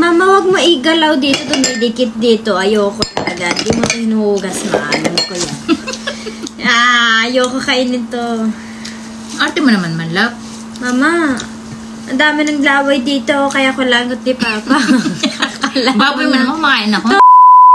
Mama, wag mo igalaw dito. Dumidikit dito. Ayoko talaga. Hindi mo hinuhugas na. Alam ko yan. Ayoko kainin to. Arte mo naman, manlap. Mama, ang dami ng laway dito. Kaya ko langot ni Papa. Baboy mo naman, kumakain ako.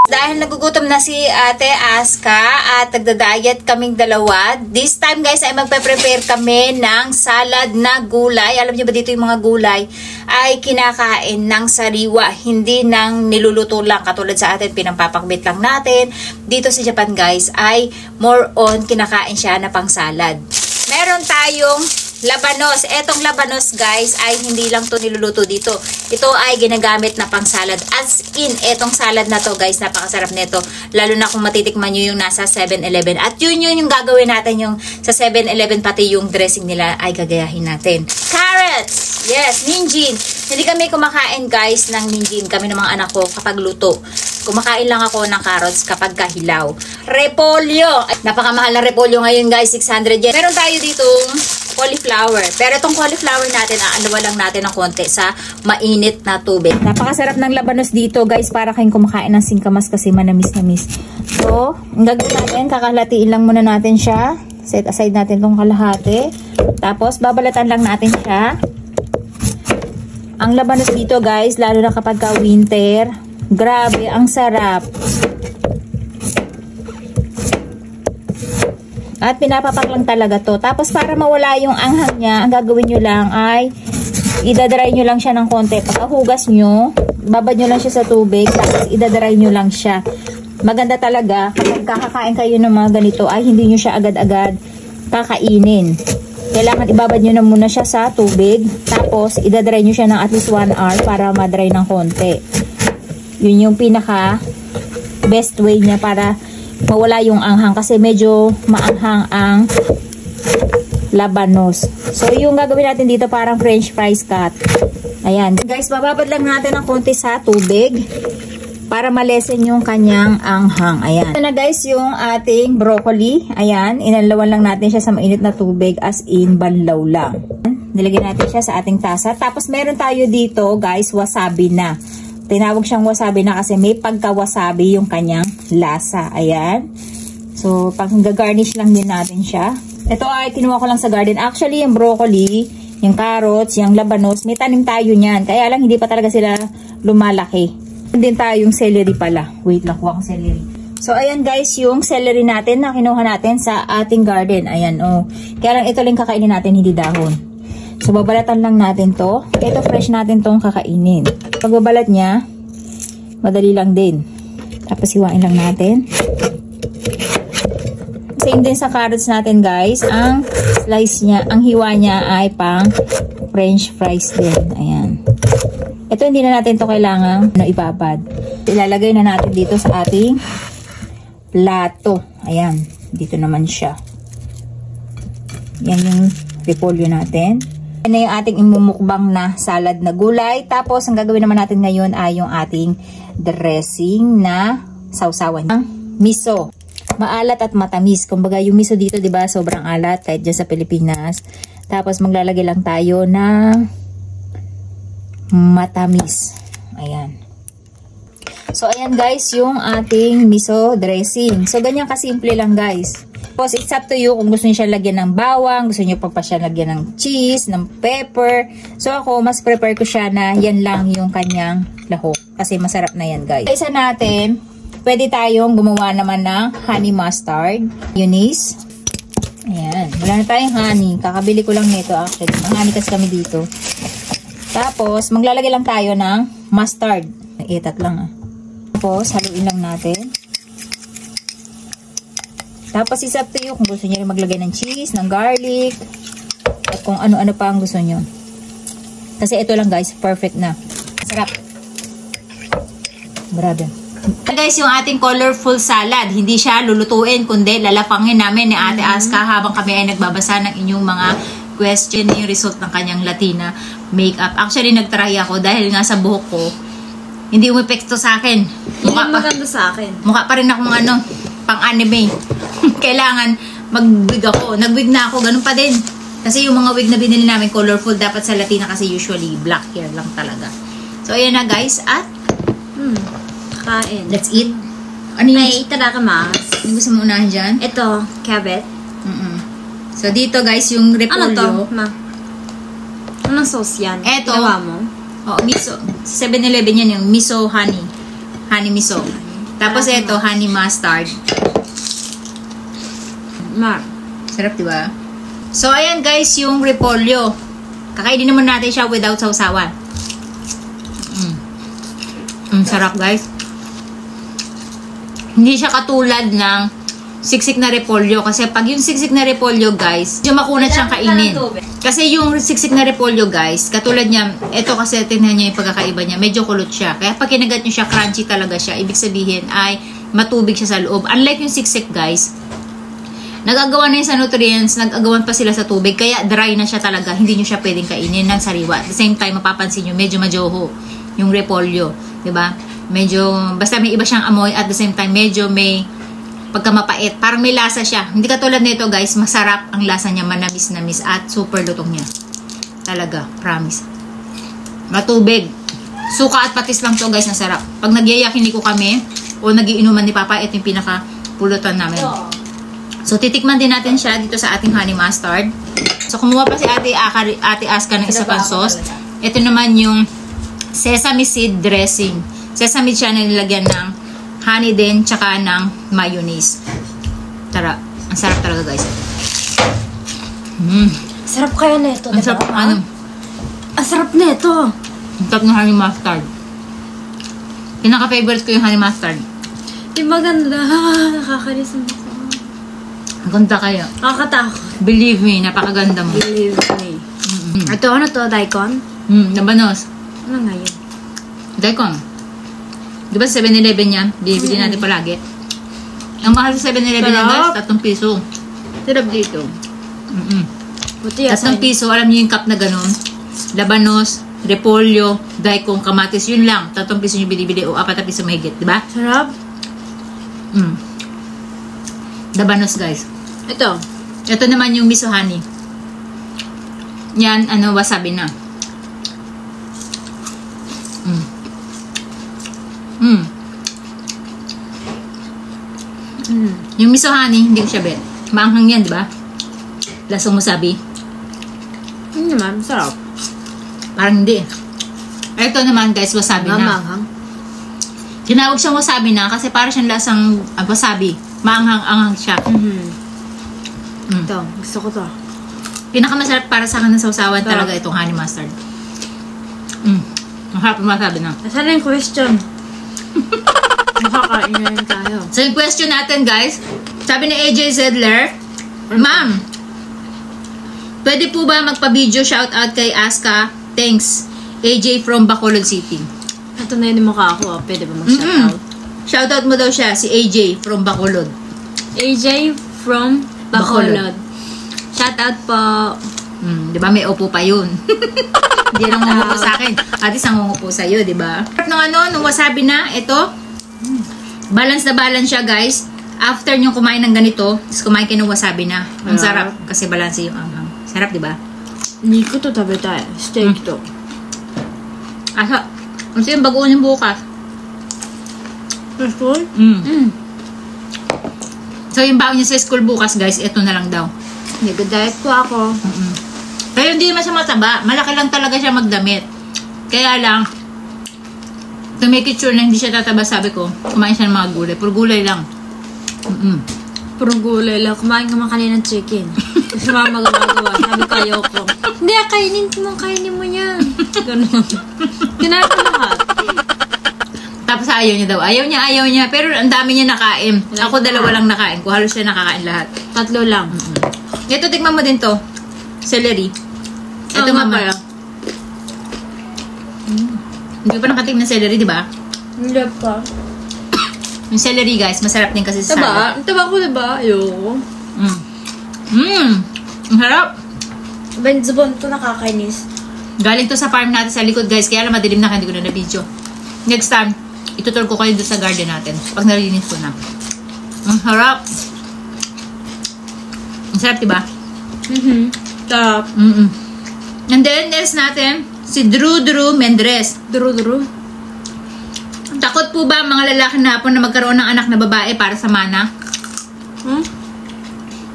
Dahil nagugutom na si Ate Aska at nagda-diet kaming dalawa. This time guys ay magpe-prepare kami ng salad na gulay. Alam niyo ba dito yung mga gulay ay kinakain ng sariwa, hindi ng niluluto lang katulad sa atin, pinampapakbit lang natin. Dito sa Japan guys ay more on kinakain siya na pang salad. Meron tayong labanos. Etong labanos guys ay hindi lang to niluluto dito. Ito ay ginagamit na pang salad. As in, etong salad na to guys, napakasarap nito. Lalo na kung matitikman nyo yung nasa 7-Eleven. At yun yung gagawin natin yung sa 7-Eleven, pati yung dressing nila ay gagayahin natin. Carrots! Yes, ninjin. Hindi kami kumakain guys ng ninjin. Kami ng mga anak ko kapag luto. Kumakain lang ako ng carrots kapag kahilaw. Repolyo. Ay, napakamahal na repolyo ngayon guys, 600 yen. Meron tayo ditong cauliflower. Pero itong cauliflower natin, aalawa lang natin ng konti sa mainit na tubig. Napakasarap ng labanos dito guys, para kayong kumakain ng singkamas kasi manamis-namis. So, ang gagawin natin, kakalatiin lang muna natin siya. Set aside natin itong kalahati. Tapos, babalatan lang natin siya. Ang labanos dito guys, lalo na kapag ka winter, grabe, ang sarap. At pinapapak lang talaga to. Tapos para mawala yung anghang niya, ang gagawin nyo lang ay idadry nyo lang siya ng konti. Pagkahugas nyo, babad nyo lang siya sa tubig, tapos idadry nyo lang siya. Maganda talaga kapag kakakain kayo ng mga ganito ay hindi nyo siya agad-agad kakainin. Kailangan ibabad nyo na muna siya sa tubig, tapos idadry nyo siya ng at least 1 hour para madry ng konti. Yun yung pinaka best way niya para mawala yung anghang kasi medyo maanghang ang labanos. So yung gagawin natin dito parang french fries cut. Ayan. Guys, bababad lang natin ng konti sa tubig para malesen yung kanyang anghang. Ayan. Ito na guys yung ating broccoli. Ayan. Inalawan lang natin siya sa mainit na tubig as in banlaw lang. Nilagyan natin siya sa ating tasa. Tapos meron tayo dito guys wasabi na. Tinawag siyang wasabi na kasi may pagka-wasabi yung kanyang lasa. Ayan. So, pag gagarnish lang din natin siya. Ito ay kinuha ko lang sa garden. Actually, yung broccoli, yung carrots, yung labanos, may tanim tayo niyan. Kaya lang, hindi pa talaga sila lumalaki. Din tayong celery pala. Wait lang, kuha ko celery. So, ayan guys, yung celery natin na kinuha natin sa ating garden. Ayan, oh. Kaya lang, ito lang kakainin natin, hindi dahon. So, babalatan lang natin to. Ito, fresh natin tong kakainin. Pag babalat niya, madali lang din. Tapos, hiwain lang natin. Same din sa carrots natin, guys. Ang slice niya, ang hiwa niya ay pang french fries din. Ayan. Ito, hindi na natin to kailangan ibabad. Ilalagay na natin dito sa ating plato. Ayan. Dito naman siya. Yan yung repolyo natin. Yan na yung ating imumukbang na salad na gulay. Tapos, ang gagawin naman natin ngayon ay yung ating dressing na sausawan. Ang miso. Maalat at matamis. Kumbaga, yung miso dito, diba, sobrang alat kahit dyan sa Pilipinas. Tapos, maglalagay lang tayo ng matamis. Ayan. So, ayan guys, yung ating miso dressing. So, ganyan kasimple lang guys. Tapos, it's up to you kung gusto niyo siya lagyan ng bawang, gusto niyo pa siya lagyan ng cheese, ng pepper. So, ako, mas prepare ko siya na yan lang yung kanyang lahok. Kasi masarap na yan, guys. Isa natin, pwede tayong gumawa naman ng honey mustard. Eunice. Ayan. Wala na tayong honey. Kakabili ko lang nito actually. Ang honey kasi kami dito. Tapos, maglalagay lang tayo ng mustard. Itat lang ah. Tapos, haluin lang natin. Tapos, it's up to you kung gusto niyo rin maglagay ng cheese, ng garlic, at kung ano-ano pa ang gusto niyo. Kasi ito lang guys, perfect na. Sarap. Grabe. Guys, yung ating colorful salad, hindi siya lulutuin, kundi lalapangin namin ni Ate Aska habang kami ay nagbabasa ng inyong mga question, yung result ng kanyang Latina makeup. Actually, nagtry ako dahil nga sa buhok ko, hindi umepekto sa akin. Mukha pa, maganda sa akin. Mukha pa rin akong ano, pang-anime. Kailangan mag-wig ako. Nag-wig na ako, ganun pa din. Kasi yung mga wig na binili namin colorful, dapat sa Latina kasi usually black hair lang talaga. So, ayan na guys. At, Kain. let's eat. Ano yung May itadakimasu. Ano gusto mo unahin dyan? Ito, cabbage. So, dito guys, yung Ano to, repolyo. ma? Anong sauce yan? Eto. Ginawa mo? Oh, miso. Sa 7-Eleven yan yung miso honey. Honey miso. Tapos ito, honey mustard. Sarap, di ba? So, ayan guys, yung repolyo. Kakainin naman natin siya without sausawan. Sarap guys. Hindi siya katulad ng siksik na repolyo. Kasi pag yung siksik na repolyo guys, medyo makunat siyang kainin. Kasi yung siksik na repolyo guys, katulad niya, ito kasi tingnan niyo yung pagkakaiba niya, medyo kulot siya. Kaya pag kinagat niyo siya, crunchy talaga siya. Ibig sabihin ay matubig siya sa loob. Unlike yung siksik guys, nagagawa na yun sa nutrients, nagagawan pa sila sa tubig, kaya dry na siya talaga. Hindi niyo siya pwedeng kainin ng sariwa. At the same time, mapapansin niyo, medyo majoho yung repolyo. Diba? Medyo, basta may iba siyang amoy, at the same time, medyo may pagkamapait. Parang may lasa siya. Hindi katulad nito guys, masarap ang lasa niya, manamis-namis at super lutong niya. Talaga, promise. Matubig. Suka at patis lang to guys, nasarap. Pag nagyayakiniko kami, o nagiinuman ni Papa, ito yung pinaka-pulutan namin. So, titikman din natin siya dito sa ating honey mustard. So, kumuha pa si Ate Aska ng isa pang sauce. Ito naman yung sesame seed dressing. Sesame siya na nilagyan ng honey din, tsaka ng mayonnaise. Tara, ang sarap talaga guys. Sarap kaya na ito, Ang sarap, ano? Ang sarap na ito. Ang sarap ng honey mustard. Pinaka-favorite ko yung honey mustard. Di maganda. Nakakarinig mo ko. Ang ganda kaya. Nakakatakot. Believe me, napakaganda mo. Believe me. Ito, ano to? Daikon? Labanos. Ano nga yun? Daikon. Di ba sa 7-Eleven yan? Bibili natin palagi. Ang mahal sa 7-Eleven yan guys, 3 piso. Sarap dito. Buti yan. 3 piso, alam niyo yung cup na ganun. Labanos, repolyo, daikon, kamatis, yun lang. 3 piso nyo binibili o 4 piso mahigit, di ba? Sarap. Labanos guys. Ito. Ito naman yung miso honey. Yan, ano, wasabi na. Yung miso honey, hindi ko siya bet. Maanghang yan, di ba? Lasang wasabi. Naman, sarap. Parang hindi. Ito naman guys, wasabi na. Mamanghang. Tinawag siyang wasabi na kasi parang siyang lasang wasabi. Maanghang-anghang siya. Ito, gusto ko to. Pinakamasarap para sa akin ng sausawan talaga itong honey mustard. Masarap wasabi na. Nasaan na yung question? Makakain na rin tayo. So yung question natin guys, sabi ni AJ Zedler, Ma'am, pwede po ba magpa-video shoutout kay Aska? Thanks. AJ from Bacolod City. Ito na yun yung mukha ko. Pwede ba mag-shoutout? Shoutout mo daw siya, si AJ from Bacolod. AJ from Bacolod. Shoutout po. Di ba may opo pa yun? Hindi lang umupo sa akin. At isang umupo sa'yo, di ba? Nung wasabi na, ito, balance na balance siya guys. After nyo kumain ng ganito, tapos kumain kayo ng wasabi na. Ang sarap kasi balance yung anghang. Sarap, di ba? Nico to tabi tayo. Steak to. Asa, ano yung bagoon yung bukas? School? So yung baon niya sa school bukas guys, ito na lang daw. Nag-diet po ako. Pero hindi naman siya mataba. Malaki lang talaga siya magdamit. Kaya lang, to make it sure na hindi siya tataba, sabi ko, kumain siya ng mga gulay. Puro gulay lang. Puro gulay lang. Kumain ka man kanina ng chicken. Kasi mama gumagawa. Sabi ko, ayoko. Hindi, kainin mo yan. Ganun. Kinain ko lahat. Tapos ayaw niya daw. Ayaw niya. Pero ang dami niya nakain. Ako 2 lang nakain ko. Halos siya nakakain lahat. 3 lang. Ito, tignan mo din to. Celery. Ito mama. Hindi ko pa nakatignan ng celery, di ba? Hindi pa. Yung celery guys, masarap din kasi sa salad. Taba ko, diba? Ayoko. Ang harap. Benzabon to nakakainis. Galing to sa farm natin sa likod guys. Kaya lang madilim na, hindi ko na video. Next time, itutur ko kayo doon sa garden natin. Pag narinig ko na. Ang harap. Ang sarap, diba? Sarap. And then, next natin, si Drew Mendres. Duro-duro. Takot po ba ang mga lalaki na hapon na magkaroon ng anak na babae para sa mana?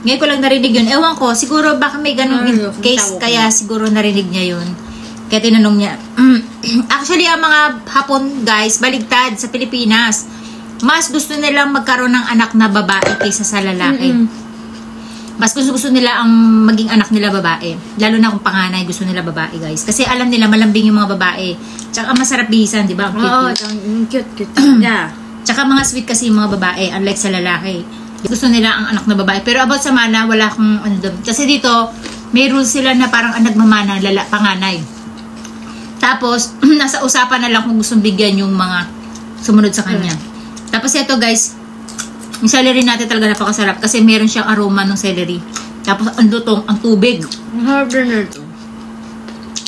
Ngayon ko lang narinig yun. Ewan ko, siguro baka may ganun case, kaya siguro narinig niya yun. Kaya tinanong niya. Actually, ang mga hapon, guys, baligtad sa Pilipinas. Mas gusto nilang magkaroon ng anak na babae kaysa sa lalaki. Mas gusto nila ang maging anak nila babae. Lalo na kung panganay, gusto nila babae, guys. Kasi alam nila, malambing yung mga babae. Tsaka masarap bihisan, di ba? Oo, cute. Yeah. Tsaka mga sweet kasi yung mga babae, unlike sa lalaki. Gusto nila ang anak na babae. Pero about sa mana, wala akong ano doon. Kasi dito, may rules sila na parang ang nagmamana, panganay. Tapos, nasa usapan na lang kung gustong bigyan yung mga sumunod sa kanya. Tapos ito, guys, yung celery natin talaga napakasarap kasi meron siyang aroma ng celery. Tapos ang lutong, ang tubig. Ang harap na ito.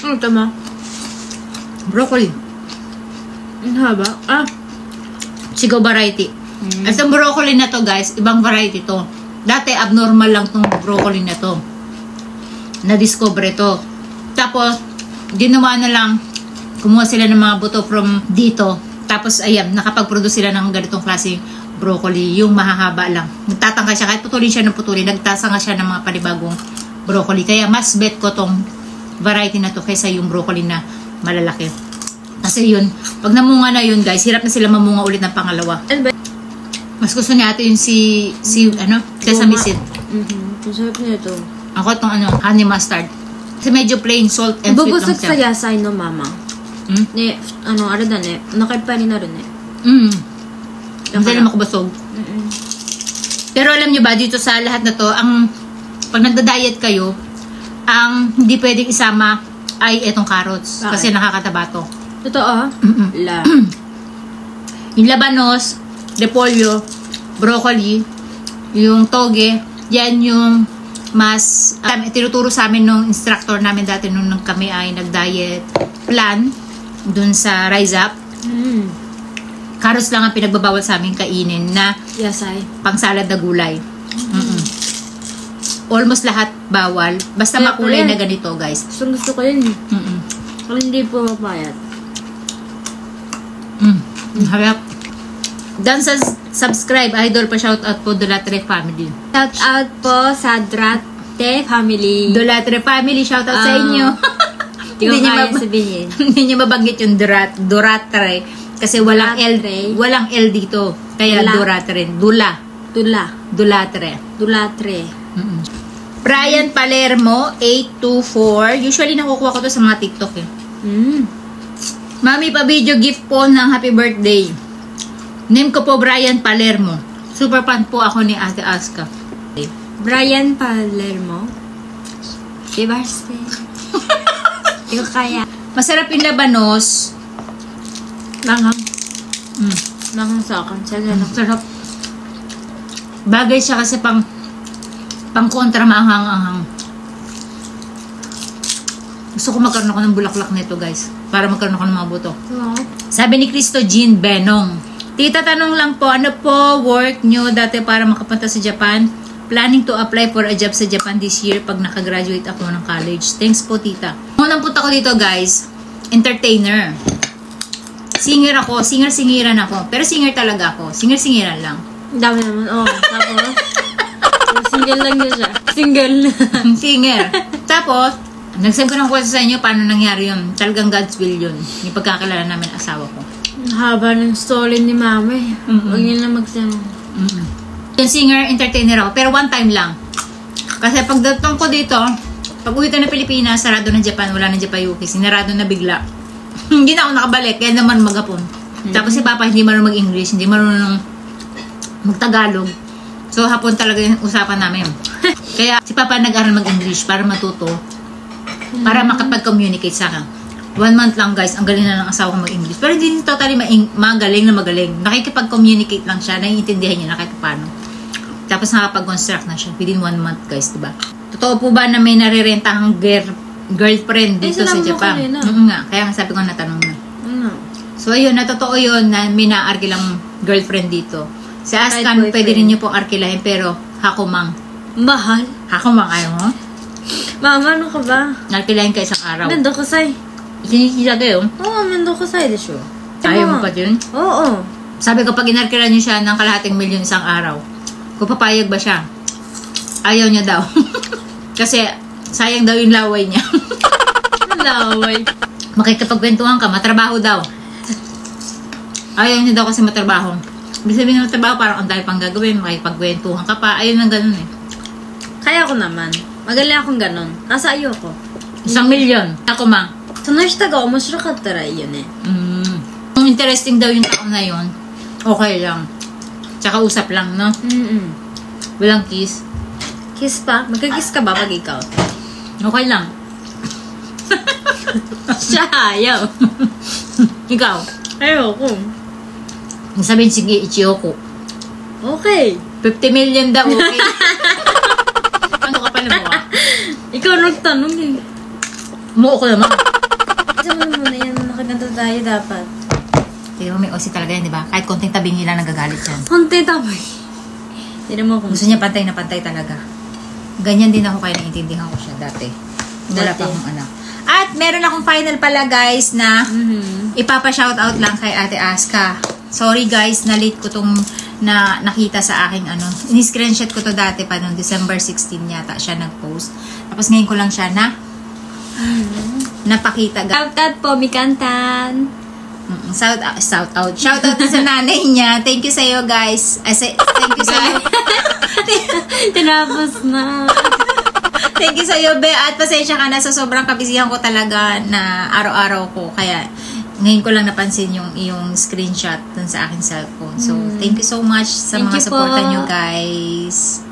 Ano tama? Broccoli. Ang haba. Sigaw variety. At ang broccoli na to, guys, ibang variety to. Dati abnormal lang tong broccoli na to. Na-discover to. Tapos, ginawa na lang, kumuha sila ng mga buto from dito. Tapos, ayan, nakapag-produce sila ng ganitong klase broccoli, yung mahahaba lang. Nagtatangka siya, kahit putulin siya ng putulin, nagtasanga siya ng mga panibagong broccoli. Kaya mas bet ko tong variety na to kaysa yung broccoli na malalaki. Kasi yun, pag namunga na yun, guys, hirap na sila mamunga ulit ng pangalawa. Mas gusto niya ito yung si sesame seed. Masarap niya ito. Ako itong honey mustard. Kasi medyo plain, salt and sweet lang Bubusog siya. sa yasay no, mama. Ne, arada ne. Nakaipa ni na rin eh. Hindi na makabasog. Pero alam nyo ba, dito sa lahat na to, pag nagda-diet kayo, ang hindi pwedeng isama ay etong carrots. Bakit? Kasi nakakataba to. Totoo? La. Yung labanos, repolyo, broccoli, yung toge, yan yung mas tinuturo sa amin nung instructor namin dati nung kami ay nag-diet plan dun sa Rise Up. Carrots lang ang pinagbabawal sa amin kainin na Yasay. pang salad na gulay. Almost lahat bawal. Basta Kaya makulay pala. na ganito, guys. Gusto ko yun eh. Kung hindi po mapayat. Harap. Dan sa subscribe, idol pa shoutout po Dolatre family. Shout out po sa Drate family. Dolatre family, shoutout sa inyo. Hindi ko kaya sabihin. Hindi niyo mabanggit yung Doratre kasi walang L, Doratre. walang L dito. Kaya Dula. Doratre. Dolatre. Dulatre. Brian Palermo 824. Usually nakukuha ko to sa mga TikTok eh. Mami, pa-video gift po ng happy birthday. Name ko po Brian Palermo. Super fan po ako ni Ate Aska. Brian Palermo. Diba? Hindi ko kaya. Masarap yung labanos. Langhang. Langhang sa akin. Sarap. Bagay siya kasi pang kontra maanghang-anghang. Gusto ko magkaroon ako ng bulaklak nito, guys. Para magkaroon ako ng mga buto. Sabi ni Cristo Jean Benong. Tita, tanong lang po, ano po work nyo dati para makapunta sa Japan? Planning to apply for a job sa Japan this year pag nakagraduate ako ng college. Thanks po, tita. Unang punta ko dito, guys, entertainer. Singer ako, singer-singiran ako. Pero singer talaga ako. Singer-singiran lang. Dami naman. Tapos, single lang yun siya. Single. Singer. Tapos, nag-send ko ng kwento sa inyo paano nangyari yun. Talagang God's will yun. Yung pagkakilala namin asawa ko. Haba ng story ni mami. Huwag niyo na magsama. Yung singer, entertainer ako. Pero one time lang. Kasi pagdating ko dito, pag uwi ko na Pilipinas, sarado na Japan, wala na Japayuki. Sinarado na bigla. Hindi na ako nakabalik, kaya naman mag-Hapon. Tapos si Papa hindi marunong mag-English, hindi marunong mag-Tagalog. So, Hapon talaga yung usapan namin. Kaya si Papa nag-aral mag-English para matuto. Para makapag-communicate sa akin. 1 month lang, guys, ang galing na ng asawa ko mag-English. Pero hindi totally magaling na magaling. Nakikipag-communicate lang siya, naiintindihan niya na kahit paano. Tapos nakapag-construct na siya within 1 month, guys, diba? Totoo po ba na may narirentahang girlfriend dito sa Japan? Nga, kaya nga sabi ko natanong na. So, ayun, natotoo yun na may naarkilang girlfriend dito. Sa Askan, pwede rin niyo pong arkilahin, pero hakumang. Mahal? Hakumang, ayaw mo? Mama, ano ka ba? Arkilahin ka isang araw. Ganda ko, say. Ikinikita kayo. Mendo ko sa'yo de sho. Ayaw mo pa din? Oo. Sabi ko, pag inarkiran niyo siya ng kalahating milyon isang araw, kung papayag ba siya? Ayaw niya daw. Kasi, sayang daw yung laway niya. Laway. Makikipagkwentuhan ka, matrabaho daw. Ayaw niya daw kasi matrabaho. Ibig sabihin ng matrabaho, parang ang dahil pang gagawin, makikipagkwentuhan ka pa. Ayaw ng ganun eh. Kaya ko naman. Magaling akong ganon. Nasa ayoko. 1 milyon. Ako ma. その人が面白かったらいいよね。 Kung interesting daw yung tao na yon, okay lang. Tsaka usap lang, no? Walang kiss. Kiss pa? Magka-kiss ka ba pag ikaw? Okay lang. Siya ayaw. Ikaw? Ayoko. Sabihin, sige, Ichiyoko. Okay. 50 million daw, okay. Ano ka pa na mo? Ikaw nagtanong eh. Umuo ko naman. Diyan mo muna yan. Nakaganda tayo dapat. Pero may OC talaga yan, di ba? Kahit konting tabi nila nagagalit yan. Konti tamay. Hindi naman kung Gusto niya pantay na pantay talaga. Ganyan din ako kaya naiintindihan ko siya dati. Wala Dati. pa akong anak. At meron akong final pala guys na ipapa-shoutout lang kay Ate Aska. Sorry guys, na-late ko tong nakita sa aking ano. Ini-screenshot ko to dati pa noong December 16 yata siya nag-post. Tapos ngayon ko lang siya napakita. Shoutout po, Mikantan. Shout out sa nanay niya. Thank you sa iyo guys. Thank you sa iyo. Tinapos na. Thank you sa iyo, Be. At pasensya ka na sa sobrang kabisihan ko talaga na araw-araw ko. Kaya ngayon ko lang napansin yung iyong screenshot dun sa aking cellphone. So, thank you so much sa Thank mga you suporta po. nyo guys.